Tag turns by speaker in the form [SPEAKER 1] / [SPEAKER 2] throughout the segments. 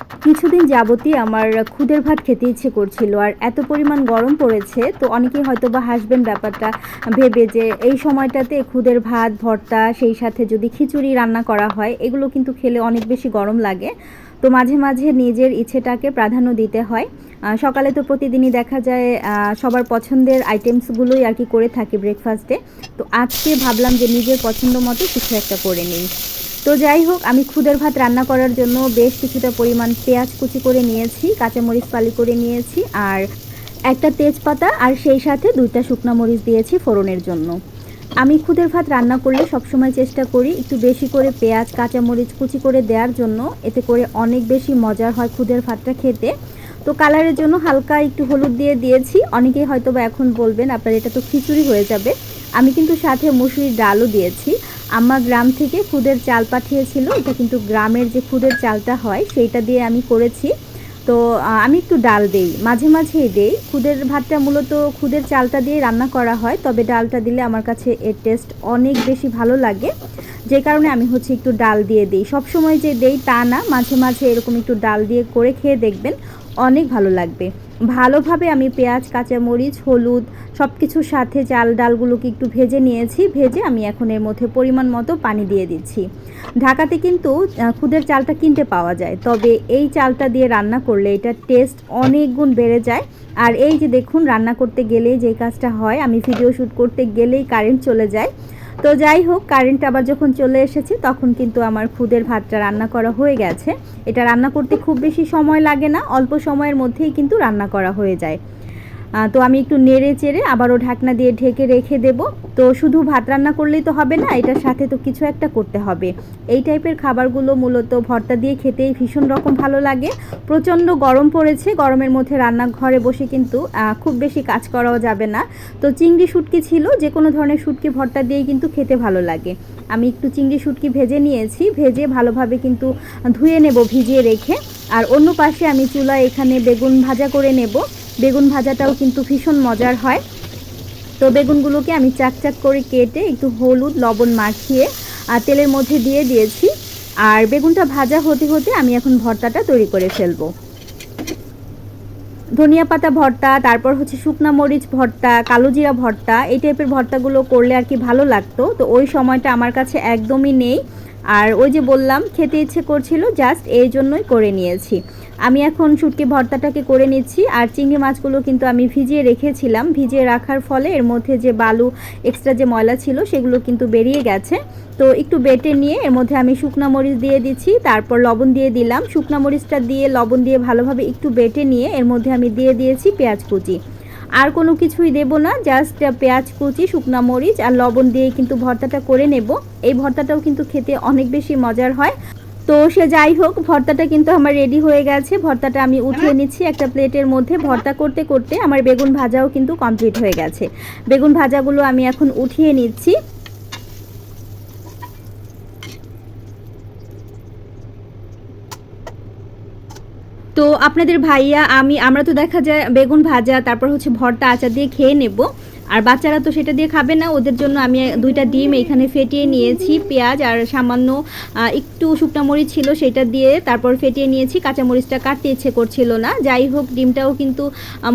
[SPEAKER 1] কিছুদিন যাবতই আমার খুদের ভাত খেতে ইচ্ছে করছিল, আর এত পরিমাণ গরম পড়েছে। তো অনেকেই হয়তো বা হাসবেন ব্যাপারটা ভেবে যে এই সময়টাতে খুদের ভাত ভর্তা, সেই সাথে যদি খিচুড়ি রান্না করা হয়, এগুলো কিন্তু খেলে অনেক বেশি গরম লাগে। তো মাঝে মাঝে নিজের ইচ্ছেটাকে প্রাধান্য দিতে হয়। সকালে তো প্রতিদিনই দেখা যায় সবার পছন্দের আইটেমসগুলোই আর কি করে থাকি ব্রেকফাস্টে। তো আজকে ভাবলাম যে নিজের পছন্দ মতো কিছু একটা করে নিই। তো যাই হোক, আমি খুদের ভাত রান্না করার জন্য বেশ কিছুটা পরিমাণ পেঁয়াজ কুচি করে নিয়েছি, কাঁচামরিচ ফালি করে নিয়েছি, আর একটা তেজপাতা, আর সেই সাথে 2টা শুকনো মরিচ দিয়েছি ফোড়নের জন্য। আমি খুদের ভাত রান্না করলে সবসময় চেষ্টা করি একটু বেশি করে পেঁয়াজ কাঁচামরিচ কুচি করে দেওয়ার জন্য, এতে করে অনেক বেশি মজার হয় খুদের ভাতটা খেতে। তো কালারের জন্য হালকা একটু হলুদ দিয়ে দিয়েছি। অনেকেই হয়তো বা এখন বলবেন আপনার এটা তো খিচুড়ি হয়ে যাবে। আমি কিন্তু সাথে মসুরির ডালও দিয়েছি। আম্মা গ্রাম থেকে খুদের চাল পাঠিয়েছিল, এটা কিন্তু গ্রামের যে খুদের চালটা হয় সেইটা দিয়ে আমি করেছি। তো আমি একটু ডাল দেই, মাঝে মাঝেই দেই। খুদের ভাতটা মূলত খুদের চালটা দিয়ে রান্না করা হয়, তবে ডালটা দিলে আমার কাছে এর টেস্ট অনেক বেশি ভালো লাগে, যে কারণে আমি একটু ডাল দিয়ে দিই। সবসময় যে দেই তা না, মাঝে মাঝে এরকম একটু ডাল দিয়ে করে খেয়ে দেখবেন, অনেক ভালো লাগবে। ভালোভাবে আমি পেঁয়াজ কাঁচামরিচ হলুদ সব কিছুর সাথে চাল ডালগুলোকে একটু ভেজে নিয়েছি। ভেজে আমি এখন এর মধ্যে পরিমাণ মতো পানি দিয়ে দিচ্ছি। ঢাকাতে কিন্তু খুদের চালটা কিনতে পাওয়া যায়, তবে এই চালটা দিয়ে রান্না করলে এটার টেস্ট অনেক গুণ বেড়ে যায়। আর এই যে দেখুন, রান্না করতে গেলেই যে কাজটা হয়, আমি ভিডিও শ্যুট করতে গেলেই কারেন্ট চলে যায়। তো যাই হোক, কারেন্ট আবার যখন চলে এসেছে তখন কিন্তু আমার খুদের ভাতটা রান্না করা হয়ে গেছে। এটা রান্না করতে খুব বেশি সময় লাগে না, অল্প সময়ের মধ্যেই কিন্তু রান্না করা হয়ে যায়। তো আমি একটু নেড়ে চেড়ে আবারও ঢাকনা দিয়ে ঢেকে রেখে দেব। তো শুধু ভাত রান্না করলেই তো হবে না, এটার সাথে তো কিছু একটা করতে হবে। এই টাইপের খাবারগুলো মূলত ভর্তা দিয়ে খেতেই ভীষণ রকম ভালো লাগে। প্রচণ্ড গরম পড়েছে, গরমের মধ্যে রান্নাঘরে বসে কিন্তু খুব বেশি কাজ করাও যাবে না। তো চিংড়ি শুটকি ছিল, যে কোনো ধরনের শুটকি ভর্তা দিয়েই কিন্তু খেতে ভালো লাগে। আমি একটু চিংড়ি শুটকি ভেজে নিয়েছি, ভেজে ভালোভাবে কিন্তু ধুয়ে নেব ভিজিয়ে রেখে। আর অন্য পাশে আমি চুলায় এখানে বেগুন ভাজা করে নেব। বেগুন ভাজাটাও কিন্তু ভীষণ মজার হয়। তো বেগুনগুলোকে আমি চাক চাক করে কেটে একটু হলুদ লবণ মাখিয়ে তেলের মধ্যে দিয়ে দিয়েছি। আর বেগুনটা ভাজা হতে হতে আমি এখন ভর্তাটা তৈরি করে ফেলবো। ধনিয়া পাতা ভর্তা, তারপর শুকনা মরিচ ভর্তা, কালো জিরা ভর্তা, এই টাইপের ভর্তাগুলো করলে আর কি ভালো লাগতো। তো ওই সময়টা আমার কাছে একদমই নেই। আর ওই যে বললাম, খেতে ইচ্ছে করছিল, জাস্ট এই জন্যই করে নিয়েছি। আমি এখন শুটকি ভর্তাটাকে করে নিচ্ছি। আর চিংড়ি মাছগুলো কিন্তু আমি ভিজিয়ে রেখেছিলাম, ভিজিয়ে রাখার ফলে এর মধ্যে যে বালু এক্সট্রা যে ময়লা ছিল সেগুলো কিন্তু বেরিয়ে গেছে। তো একটু বেটে নিয়ে এর মধ্যে আমি শুকনা মরিচ দিয়ে দিচ্ছি, তারপর লবণ দিয়ে দিলাম। শুকনা মরিচটা দিয়ে লবণ দিয়ে ভালোভাবে একটু বেটে নিয়ে এর মধ্যে আমি দিয়ে দিয়েছি পেঁয়াজ কুচি। আর কোনো কিছুই দেব না, জাস্ট পেঁয়াজ কুচি শুকনা মরিচ আর লবণ দিয়ে কিন্তু ভর্তাটা করে নেব। এই ভর্তাটাও কিন্তু খেতে অনেক বেশি মজার হয়। তো সে যাই হোক, ভর্তাটা কিন্তু আমার রেডি হয়ে গেছে। ভর্তাটা আমি উঠিয়ে নিচ্ছি একটা প্লেটের মধ্যে। ভর্তা করতে করতে আমার বেগুন ভাজাও কিন্তু কমপ্লিট হয়ে গেছে। বেগুন ভাজাগুলো আমি এখন উঠিয়ে নিচ্ছি। তো আপনাদের ভাইয়া আমরা তো দেখা যায় বেগুন ভাজা তারপর ভর্তা আচার দিয়ে খেয়ে নেব। আর বাচ্চারা তো সেটা দিয়ে খাবে না, ওদের জন্য আমি 2টা ডিম এখানে ফেটিয়ে নিয়েছি, পেঁয়াজ আর সামান্য একটু শুকনা মরিচ ছিল সেটা দিয়ে তারপর ফেটিয়ে নিয়েছি। কাঁচামরিচটা কাটতে ইচ্ছে করছিল না। যাই হোক, ডিমটাও কিন্তু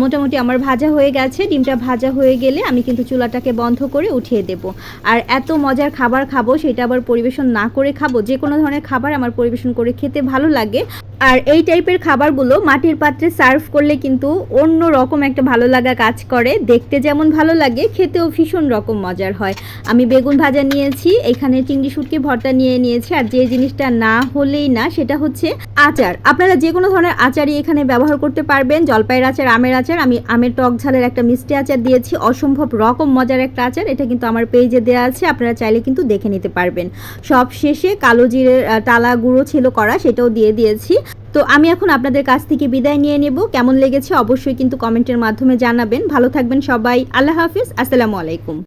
[SPEAKER 1] মোটামুটি আমার ভাজা হয়ে গেছে। ডিমটা ভাজা হয়ে গেলে আমি কিন্তু চুলাটাকে বন্ধ করে উঠিয়ে দেব। আর এত মজার খাবার খাবো, সেটা আবার পরিবেশন না করে খাবো। যে কোনো ধরনের খাবার আমার পরিবেশন করে খেতে ভালো লাগে। আর এই টাইপের খাবারগুলো মাটির পাত্রে সার্ভ করলে কিন্তু অন্য রকম একটা ভালো লাগা কাজ করে। দেখতে যেমন ভালো লাগে, খেতেও ভীষণ রকম মজার হয়। আমি বেগুন ভাজা নিয়েছি, এখানে চিংড়ি শুটকি ভর্তা নিয়ে নিয়েছি। আর যে জিনিসটা না হলেই না সেটা হচ্ছে আচার। আপনারা যে কোনো ধরনের আচারই এখানে ব্যবহার করতে পারবেন। জলপাইয়ের আচার, আমের আচার, আমি আমের টক ঝালের একটা মিষ্টি আচার দিয়েছি, অসম্ভব রকম মজার একটা আচার। এটা কিন্তু আমার পেজে দেওয়া আছে, আপনারা চাইলে কিন্তু দেখে নিতে পারবেন। সব শেষে কালো জিরের টালা গুঁড়ো ছিল করা, সেটাও দিয়ে দিয়েছি। তো আমি এখন আপনাদের কাছ থেকে বিদায় নিয়ে নেব। কেমন লেগেছে অবশ্যই কিন্তু কমেন্টের মাধ্যমে জানাবেন। ভালো থাকবেন সবাই। আল্লাহ হাফিজ, আসসালামু আলাইকুম।